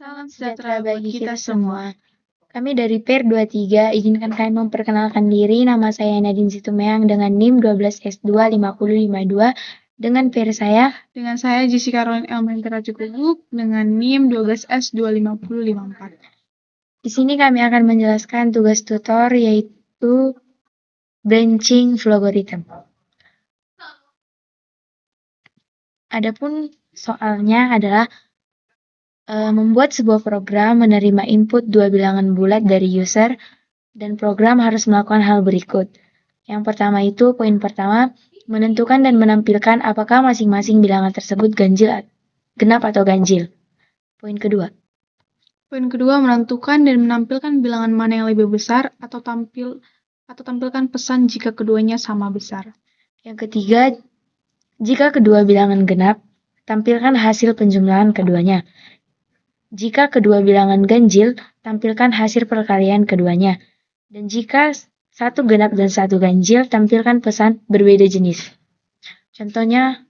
Salam sejahtera bagi kita semua. Kami dari PER 23 izinkan kami memperkenalkan diri. Nama saya Nadine Situmeang dengan NIM 12S25052 dengan PER saya. Dengan saya Jessica Caroline Elmentera Cukuguk dengan NIM 12S25054. Di sini kami akan menjelaskan tugas tutor yaitu branching algorithm. Adapun soalnya adalah membuat sebuah program menerima input dua bilangan bulat dari user dan program harus melakukan hal berikut. Yang pertama itu, poin pertama, menentukan dan menampilkan apakah masing-masing bilangan tersebut genap atau ganjil. Poin kedua, menentukan dan menampilkan bilangan mana yang lebih besar atau tampilkan pesan jika keduanya sama besar. Yang ketiga, jika kedua bilangan genap, tampilkan hasil penjumlahan keduanya. Jika kedua bilangan ganjil, tampilkan hasil perkalian keduanya. Dan jika satu genap dan satu ganjil, tampilkan pesan berbeda jenis. Contohnya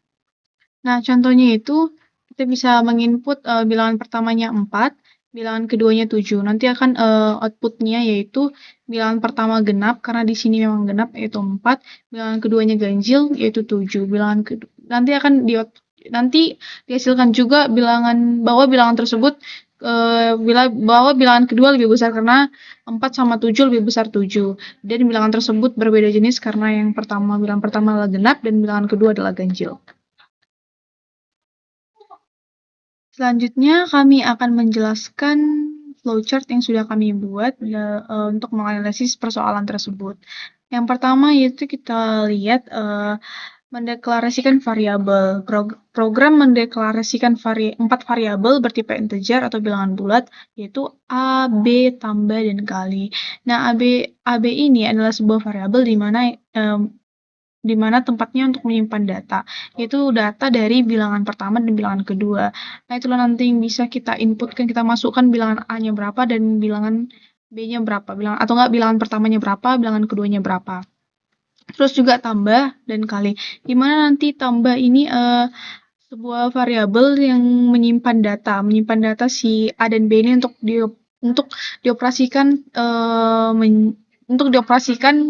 itu kita bisa menginput bilangan pertamanya 4, bilangan keduanya 7. Nanti akan outputnya yaitu bilangan pertama genap, karena di sini memang genap yaitu 4, bilangan keduanya ganjil yaitu 7. Nanti dihasilkan juga bahwa bilangan tersebut bahwa bilangan kedua lebih besar karena 4 sama 7 lebih besar 7. Dan bilangan tersebut berbeda jenis karena bilangan pertama adalah genap dan bilangan kedua adalah ganjil. Selanjutnya kami akan menjelaskan flowchart yang sudah kami buat untuk menganalisis persoalan tersebut. Yang pertama yaitu kita lihat mendeklarasikan variabel. Program mendeklarasikan 4 variabel bertipe integer atau bilangan bulat, yaitu A, B, tambah, dan kali. Nah, AB ini adalah sebuah variabel di mana tempatnya untuk menyimpan data, yaitu data dari bilangan pertama dan bilangan kedua. Nah, itulah nanti yang bisa kita inputkan, kita masukkan bilangan A-nya berapa dan bilangan B-nya berapa, atau enggak bilangan pertamanya berapa, bilangan keduanya berapa. Terus juga tambah dan kali. Dimana nanti tambah ini sebuah variabel yang menyimpan data si A dan B ini untuk dioperasikan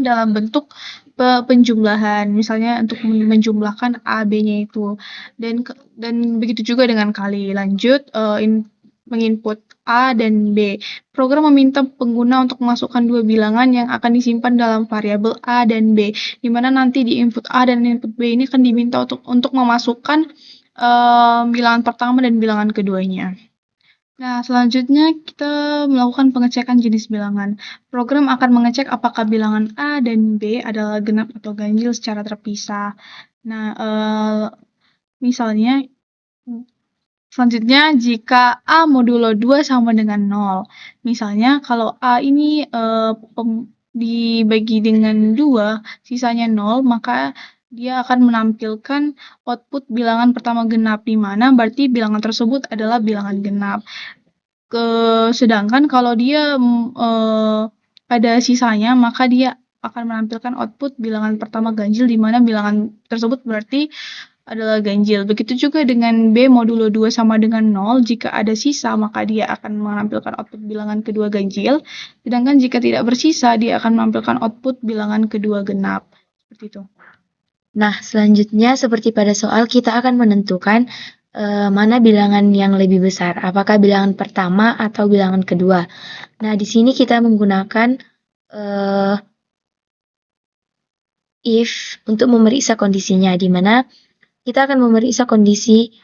dalam bentuk penjumlahan, misalnya untuk menjumlahkan A, B-nya itu. Dan begitu juga dengan kali. Lanjut menginput A dan B. Program meminta pengguna untuk memasukkan dua bilangan yang akan disimpan dalam variabel A dan B, di mana nanti di input A dan input B ini akan diminta untuk memasukkan bilangan pertama dan bilangan keduanya. Nah, selanjutnya kita melakukan pengecekan jenis bilangan. Program akan mengecek apakah bilangan A dan B adalah genap atau ganjil secara terpisah. Nah, misalnya selanjutnya jika A modulo 2 sama dengan 0. Misalnya kalau A ini dibagi dengan 2, sisanya 0, maka dia akan menampilkan output bilangan pertama genap, di mana berarti bilangan tersebut adalah bilangan genap. Sedangkan kalau dia ada sisanya, maka dia akan menampilkan output bilangan pertama ganjil, di mana bilangan tersebut berarti adalah ganjil. Begitu juga dengan B modulo 2 sama dengan 0, jika ada sisa maka dia akan menampilkan output bilangan kedua ganjil, sedangkan jika tidak bersisa dia akan menampilkan output bilangan kedua genap. Seperti itu. Nah, selanjutnya seperti pada soal kita akan menentukan mana bilangan yang lebih besar, apakah bilangan pertama atau bilangan kedua. Nah, di sini kita menggunakan if untuk memeriksa kondisinya, di mana kita akan memeriksa kondisi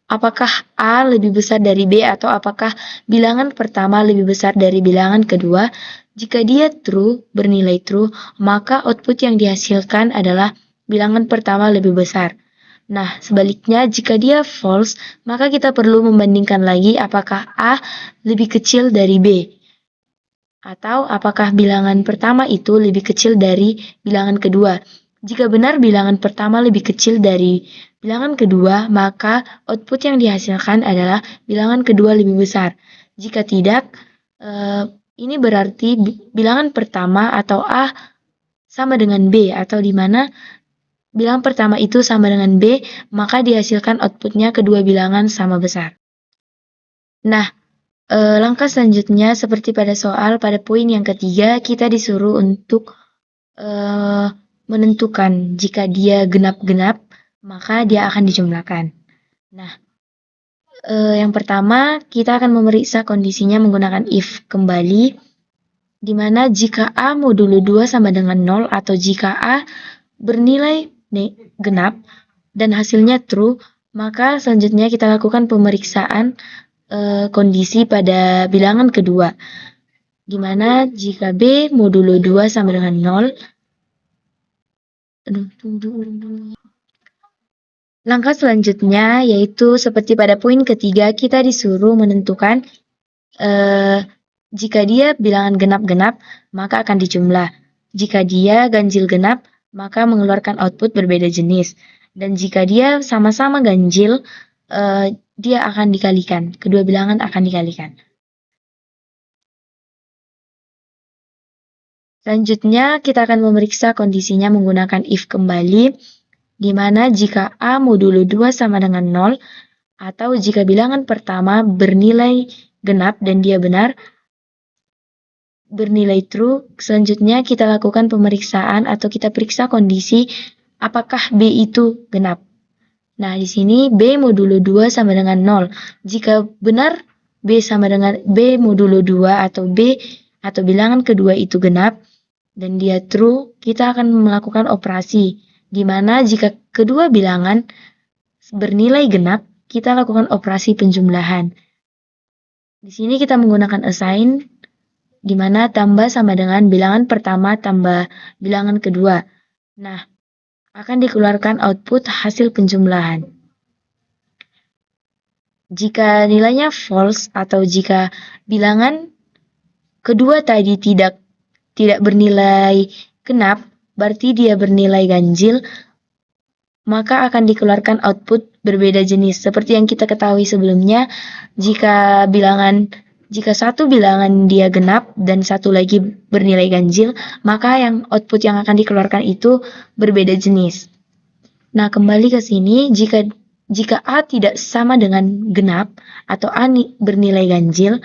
apakah A lebih besar dari B atau apakah bilangan pertama lebih besar dari bilangan kedua. Jika dia true, bernilai true, maka output yang dihasilkan adalah bilangan pertama lebih besar. Nah, sebaliknya jika dia false, maka kita perlu membandingkan lagi apakah A lebih kecil dari B. Atau apakah bilangan pertama itu lebih kecil dari bilangan kedua. Jika benar bilangan pertama lebih kecil dari bilangan kedua, maka output yang dihasilkan adalah bilangan kedua lebih besar. Jika tidak, ini berarti bilangan pertama atau A sama dengan B, atau di mana bilangan pertama itu sama dengan B, maka dihasilkan outputnya kedua bilangan sama besar. Nah, Langkah selanjutnya seperti pada soal pada poin yang ketiga kita disuruh untuk menentukan jika dia genap-genap maka dia akan dijumlahkan. Nah, yang pertama kita akan memeriksa kondisinya menggunakan if kembali, di mana jika A modulo 2 sama dengan 0 atau jika A bernilai genap dan hasilnya true, maka selanjutnya kita lakukan pemeriksaan kondisi pada bilangan kedua, di mana jika B modulo 2 sama dengan 0, langkah selanjutnya yaitu seperti pada poin ketiga kita disuruh menentukan jika dia bilangan genap-genap maka akan dijumlah. Jika dia ganjil genap maka mengeluarkan output berbeda jenis. Dan jika dia sama-sama ganjil dia akan dikalikan. Kedua bilangan akan dikalikan. Selanjutnya kita akan memeriksa kondisinya menggunakan if kembali, di mana jika A modulo 2 sama dengan 0, atau jika bilangan pertama bernilai genap dan dia benar, bernilai true, selanjutnya kita lakukan pemeriksaan atau kita periksa kondisi apakah B itu genap. Nah, di sini B modulo 2 sama dengan 0. Jika benar B sama dengan B modulo 2 atau B atau bilangan kedua itu genap dan dia true, kita akan melakukan operasi di mana jika kedua bilangan bernilai genap, kita lakukan operasi penjumlahan. Di sini kita menggunakan assign, di mana tambah sama dengan bilangan pertama tambah bilangan kedua. Nah, akan dikeluarkan output hasil penjumlahan. Jika nilainya false atau jika bilangan kedua tadi tidak bernilai genap, berarti dia bernilai ganjil, maka akan dikeluarkan output berbeda jenis. Seperti yang kita ketahui sebelumnya, jika satu bilangan dia genap dan satu lagi bernilai ganjil, maka yang output yang akan dikeluarkan itu berbeda jenis. Nah, kembali ke sini, jika A tidak sama dengan genap atau A bernilai ganjil,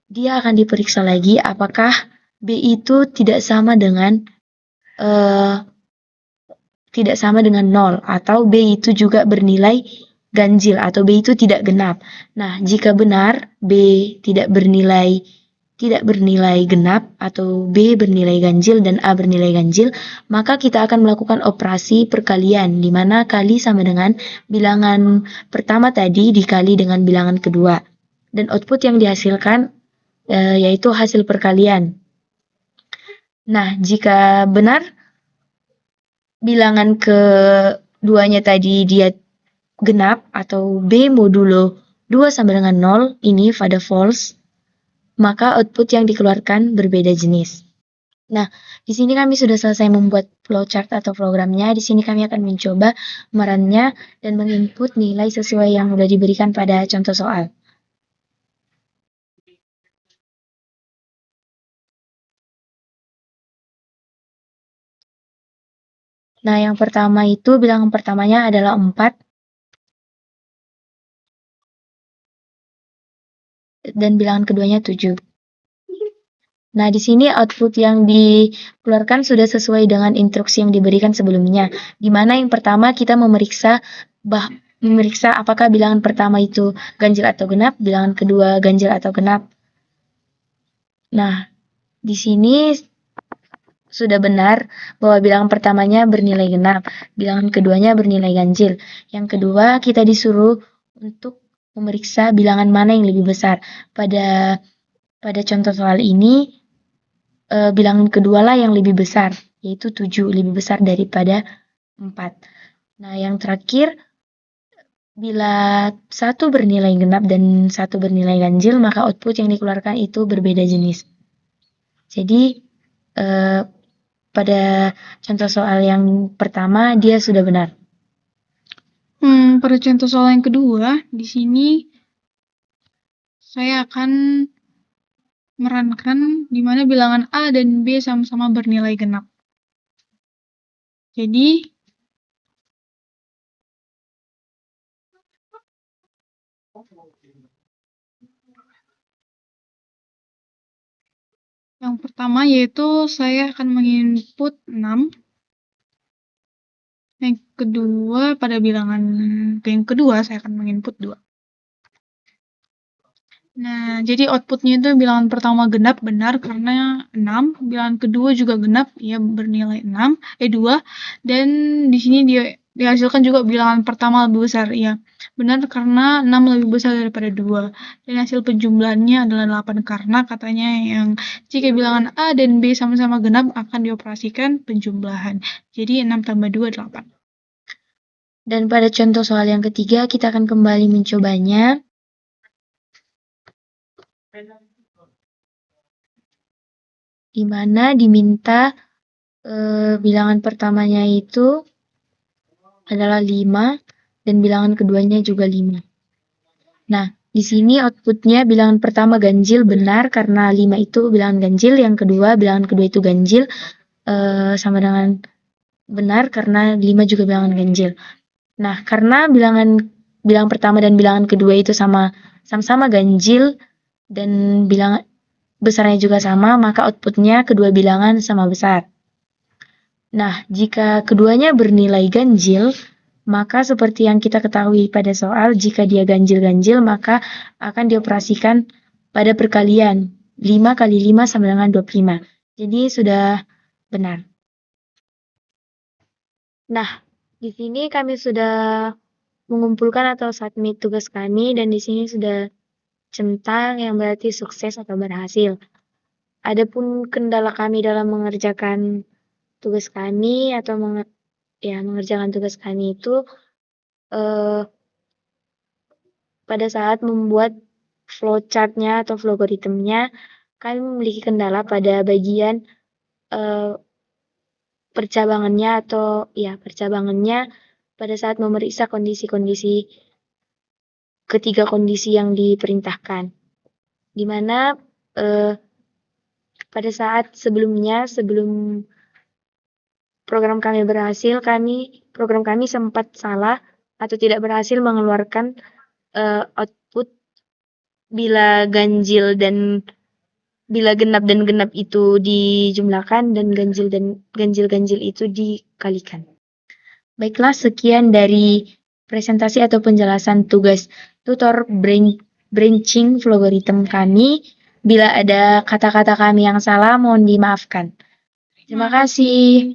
dia akan diperiksa lagi apakah B itu tidak sama dengan 0 atau B itu juga bernilai ganjil atau B itu tidak genap. Nah, jika benar B tidak bernilai genap atau B bernilai ganjil dan A bernilai ganjil, maka kita akan melakukan operasi perkalian di mana kali sama dengan bilangan pertama tadi dikali dengan bilangan kedua. Dan output yang dihasilkan yaitu hasil perkalian. Nah, jika benar bilangan keduanya tadi dia genap atau B modulo 2 sama dengan 0 ini pada false, maka output yang dikeluarkan berbeda jenis. Nah, di sini kami sudah selesai membuat flowchart atau programnya. Di sini kami akan mencoba merannya dan menginput nilai sesuai yang sudah diberikan pada contoh soal. Nah, yang pertama itu bilangan pertamanya adalah 4. Dan bilangan keduanya 7. Nah, di sini output yang dikeluarkan sudah sesuai dengan instruksi yang diberikan sebelumnya. Di mana yang pertama kita memeriksa apakah bilangan pertama itu ganjil atau genap, bilangan kedua ganjil atau genap. Nah, di sini sudah benar bahwa bilangan pertamanya bernilai genap, bilangan keduanya bernilai ganjil. Yang kedua, kita disuruh untuk memeriksa bilangan mana yang lebih besar. Pada contoh soal ini, bilangan kedua lah yang lebih besar, yaitu 7, lebih besar daripada 4. Nah, yang terakhir, bila satu bernilai genap dan satu bernilai ganjil, maka output yang dikeluarkan itu berbeda jenis. Jadi, pada contoh soal yang pertama, dia sudah benar. Pada contoh soal yang kedua, di sini saya akan merankan di mana bilangan A dan B sama-sama bernilai genap. Jadi, Yang pertama yaitu saya akan menginput 6. Yang kedua yang kedua saya akan menginput 2. Nah, jadi outputnya itu bilangan pertama genap benar karena 6, bilangan kedua juga genap ya bernilai 2, dan di sini dihasilkan juga bilangan pertama lebih besar ya. Benar karena 6 lebih besar daripada 2. Dan hasil penjumlahannya adalah 8 karena katanya yang jika bilangan A dan B sama-sama genap akan dioperasikan penjumlahan. Jadi 6 tambah 2 8. Dan pada contoh soal yang ketiga, kita akan kembali mencobanya. Di mana diminta bilangan pertamanya itu adalah 5 dan bilangan keduanya juga 5. Nah, di sini outputnya bilangan pertama ganjil benar karena 5 itu bilangan ganjil, yang kedua bilangan kedua itu ganjil sama dengan benar karena 5 juga bilangan ganjil. Nah, karena bilangan pertama dan bilangan kedua itu sama-sama ganjil dan bilangan besarnya juga sama, maka outputnya kedua bilangan sama besar. Nah, jika keduanya bernilai ganjil, maka seperti yang kita ketahui pada soal, jika dia ganjil-ganjil, maka akan dioperasikan pada perkalian. 5 kali 5 sama dengan 25. Jadi sudah benar. Nah, di sini kami sudah mengumpulkan atau submit tugas kami, dan di sini sudah centang yang berarti sukses atau berhasil. Adapun kendala kami dalam mengerjakan tugas kami atau mengerjakan tugas kami itu pada saat membuat flowchart-nya atau flowgoritmnya, kami memiliki kendala pada bagian percabangannya pada saat memeriksa ketiga kondisi yang diperintahkan. Di mana pada saat sebelum program kami berhasil, program kami sempat salah atau tidak berhasil mengeluarkan output bila genap dan genap itu dijumlahkan dan ganjil itu dikalikan. Baiklah, sekian dari presentasi atau penjelasan tugas tutor branching flowgorithm kami. Bila ada kata-kata kami yang salah, mohon dimaafkan. Terima kasih.